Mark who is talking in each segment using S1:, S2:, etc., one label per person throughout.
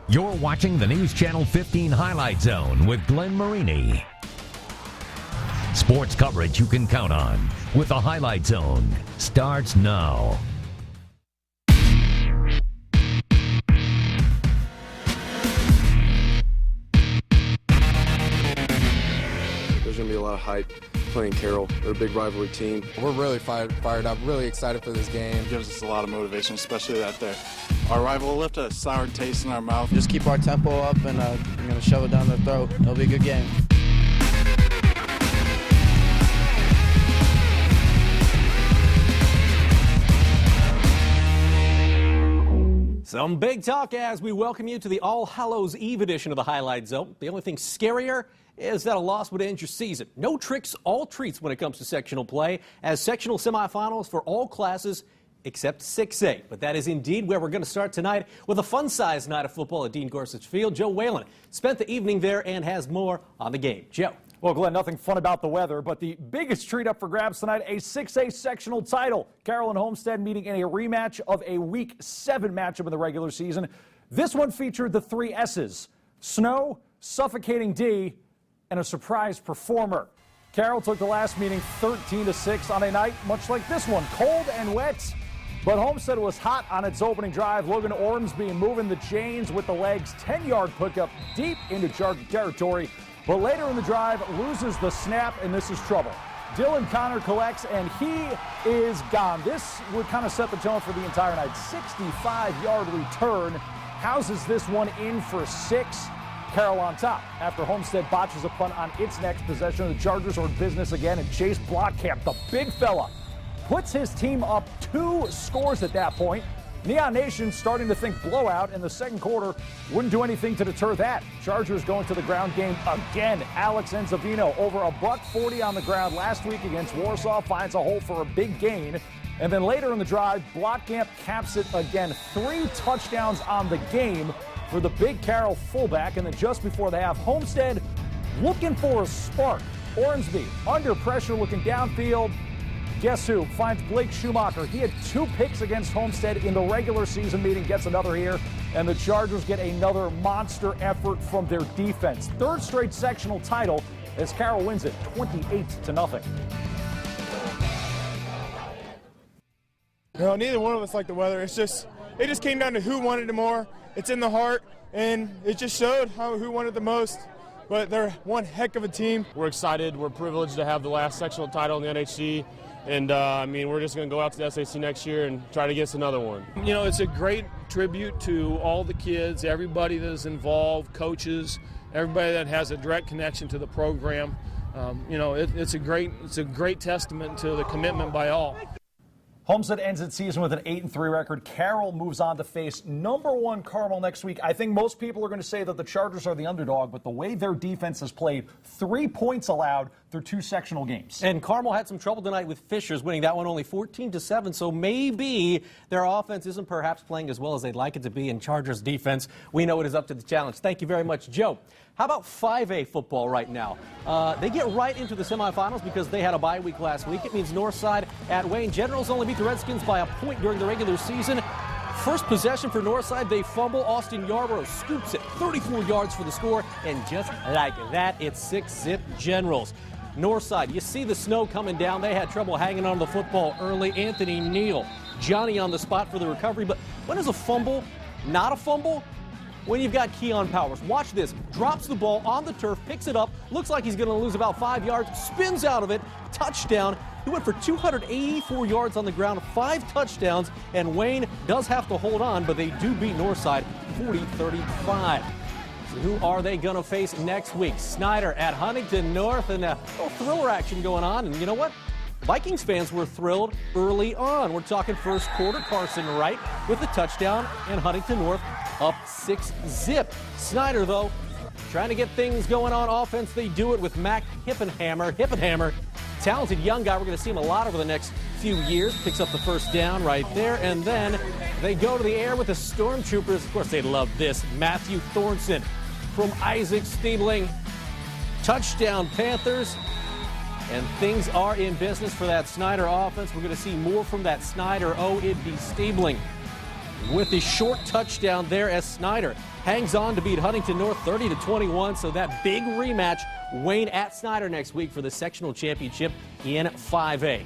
S1: You're watching the News Channel 15 Highlight Zone with Glenn Marini. Sports coverage you can count on with the Highlight Zone starts now.
S2: There's going to be a lot of hype playing Carroll. They're a big rivalry team.
S3: We're really fired up, really excited for this game.
S4: It gives us a lot of motivation, especially that our rival will left a sour taste in our mouth.
S5: Just keep our tempo up and I'm going to shove it down their throat. It'll be a good game.
S6: Some big talk as we welcome you to the All Hallows Eve edition of the Highlight Zone. The only thing scarier is that a loss would end your season. No tricks, all treats when it comes to sectional play, as sectional semifinals for all classes except 6A. But that is indeed where we're going to start tonight with a fun-sized night of football at Dean Gorsuch Field. Joe Whalen spent the evening there and has more on the game. Joe.
S7: Well, Glenn, nothing fun about the weather, but the biggest treat up for grabs tonight, a 6A sectional title. Carroll and Homestead meeting in a rematch of a Week 7 matchup in the regular season. This one featured the 3 S's: snow, suffocating D, and a surprise performer. Carroll took the last meeting 13-6 on a night much like this one, cold and wet. But Homestead was hot on its opening drive. Logan Ormsby moving the chains with the legs, 10-yard pickup deep into Charger territory. But later in the drive, loses the snap, and this is trouble. Dylan Connor collects, and he is gone. This would kind of set the tone for the entire night. 65-yard return houses this one in for 6. Carroll on top. After Homestead botches a punt on its next possession, the Chargers are in business again, and Chase Blockamp, the big fella, puts his team up 2 scores at that point. Neon Nation starting to think blowout in the second quarter. Wouldn't do anything to deter that. Chargers going to the ground game again. Alex Enzavino over $140 on the ground last week against Warsaw, finds a hole for a big gain. And then later in the drive, Blotkamp caps it again. 3 touchdowns on the game for the big Carroll fullback. And then just before the half, Homestead looking for a spark. Ormsby under pressure looking downfield. Guess who finds Blake Schumacher? He had 2 picks against Homestead in the regular season meeting, gets another here, and the Chargers get another monster effort from their defense. 3rd straight sectional title as Carroll wins it 28-0.
S8: No, neither one of us liked the weather. It just came down to who wanted it more. It's in the heart, and it just showed who wanted the most. But they're one heck of a team.
S9: We're excited. We're privileged to have the last sectional title in the NHC. And, we're just going to go out to the SAC next year and try to get us another one.
S10: You know, it's a great tribute to all the kids, everybody that is involved, coaches, everybody that has a direct connection to the program. It's a great testament to the commitment by all.
S7: Homestead ends its season with an 8-3 record. Carroll moves on to face #1 Carmel next week. I think most people are going to say that the Chargers are the underdog, but the way their defense has played, 3 points allowed through 2 sectional games.
S6: And Carmel had some trouble tonight with Fishers, winning that one only 14-7. So maybe their offense isn't perhaps playing as well as they'd like it to be. And Chargers defense, we know it is up to the challenge. Thank you very much, Joe. How about 5A football right now? They get right into the semifinals because they had a bye week last week. It means Northside at Wayne. Generals only beat the Redskins by a point during the regular season. First possession for Northside, they fumble. Austin Yarborough scoops it, 34 yards for the score, and just like that, it's 6-zip Generals. Northside, you see the snow coming down. They had trouble hanging on to the football early. Anthony Neal, Johnny on the spot for the recovery. But when is a fumble not a fumble? When you've got Keon Powers. Watch this. Drops the ball on the turf, picks it up, looks like he's going to lose about 5 yards, spins out of it, touchdown. He went for 284 yards on the ground, 5 touchdowns, and Wayne does have to hold on, but they do beat Northside 40-35. So who are they going to face next week? Snyder at Huntington North, and a little thriller action going on. And you know what? Vikings fans were thrilled early on. We're talking first quarter, Carson Wright with a touchdown, and Huntington North up 6-zip. Snyder, though, trying to get things going on offense. They do it with Mac Hippenhammer, talented young guy. We're going to see him a lot over the next few years. Picks up the first down right there, and then they go to the air with the Stormtroopers. Of course, they love this. Matthew Thornton from Isaac Stiebling. Touchdown, Panthers. And things are in business for that Snyder offense. We're going to see more from that Snyder. Oh, it'd be Stiebling with the short touchdown there as Snyder hangs on to beat Huntington North 30-21. So that big rematch, Wayne at Snyder next week for the sectional championship in 5A.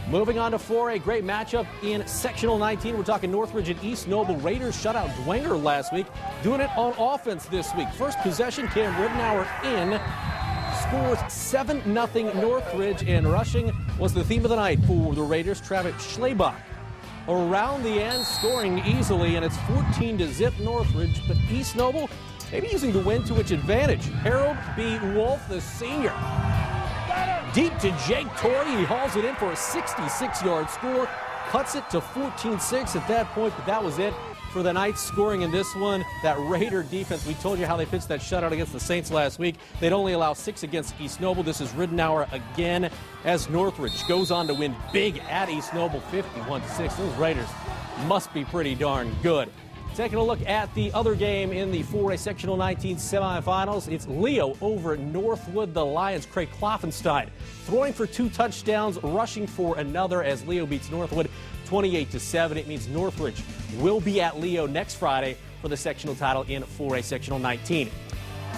S6: Moving on to 4A, great matchup in sectional 19. We're talking Northridge and East Noble. Raiders shut out Dwenger last week, doing it on offense this week. First possession, Cam Ridenour in, scores 7-0 Northridge, and rushing was the theme of the night for the Raiders. Travis Schlebach around the end, scoring easily, and it's 14-0 Northridge. But East Noble maybe using the win to its advantage. Harold B. Wolf, the senior, deep to Jake Torrey. He hauls it in for a 66-yard score, cuts it to 14-6 at that point, but that was it for the Knights scoring in this one. That Raider defense, we told you how they pitched that shutout against the Saints last week. They'd only allow 6 against East Noble. This is Ridenour again as Northridge goes on to win big at East Noble 51-6. Those Raiders must be pretty darn good. Taking a look at the other game in the 4A Sectional 19 semifinals, it's Leo over Northwood. The Lions, Craig Kloffenstein, throwing for 2 touchdowns, rushing for another as Leo beats Northwood 28-7. It means Northridge will be at Leo next Friday for the sectional title in 4A Sectional 19.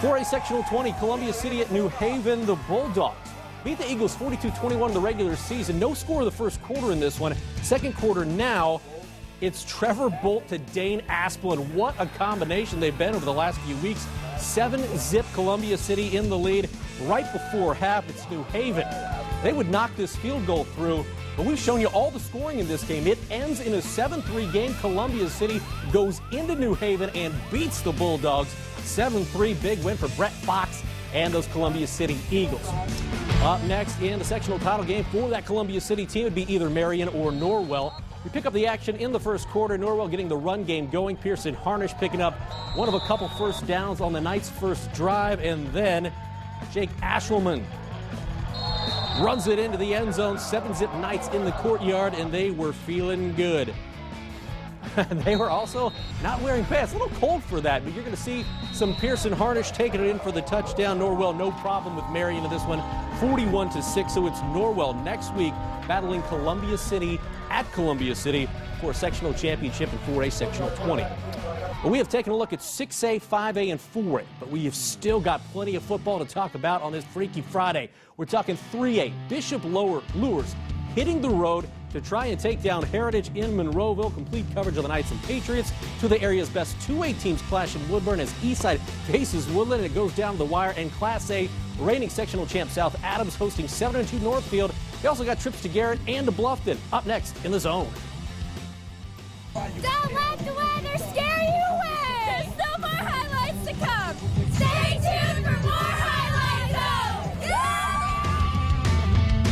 S6: 4A Sectional 20, Columbia City at New Haven. The Bulldogs beat the Eagles 42-21 in the regular season. No score in the first quarter in this one. Second quarter now, it's Trevor Bolt to Dane Aspel, and what a combination they've been over the last few weeks. 7-zip Columbia City in the lead. Right before half, it's New Haven. They would knock this field goal through, but we've shown you all the scoring in this game. It ends in a 7-3 game. Columbia City goes into New Haven and beats the Bulldogs 7-3. Big win for Brett Fox and those Columbia City Eagles. Up next in the sectional title game for that Columbia City team would be either Marion or Norwell. We pick up the action in the first quarter. Norwell getting the run game going. Pearson Harnish picking up one of a couple first downs on the Knights' first drive. And then Jake Ashelman runs it into the end zone. 7-zip Knights in the courtyard, and they were feeling good. They were also not wearing pants. A little cold for that, but you're going to see some Pearson Harnish taking it in for the touchdown. Norwell, no problem with Marion in this one, 41-6. So it's Norwell next week battling Columbia City at Columbia City for a sectional championship in 4A Sectional 20. Well, we have taken a look at 6A, 5A, and 4A, but we have still got plenty of football to talk about on this Freaky Friday. We're talking 3A, Bishop Lures hitting the road to try and take down Heritage in Monroeville. Complete coverage of the Knights and Patriots. Two of the area's best 2A teams clash in Woodburn as Eastside faces Woodland, and it goes down to the wire. And Class A, reigning sectional champ South Adams hosting 7-2 Northfield. We also got trips to Garrett and to Bluffton. Up next in the Zone.
S11: Don't let the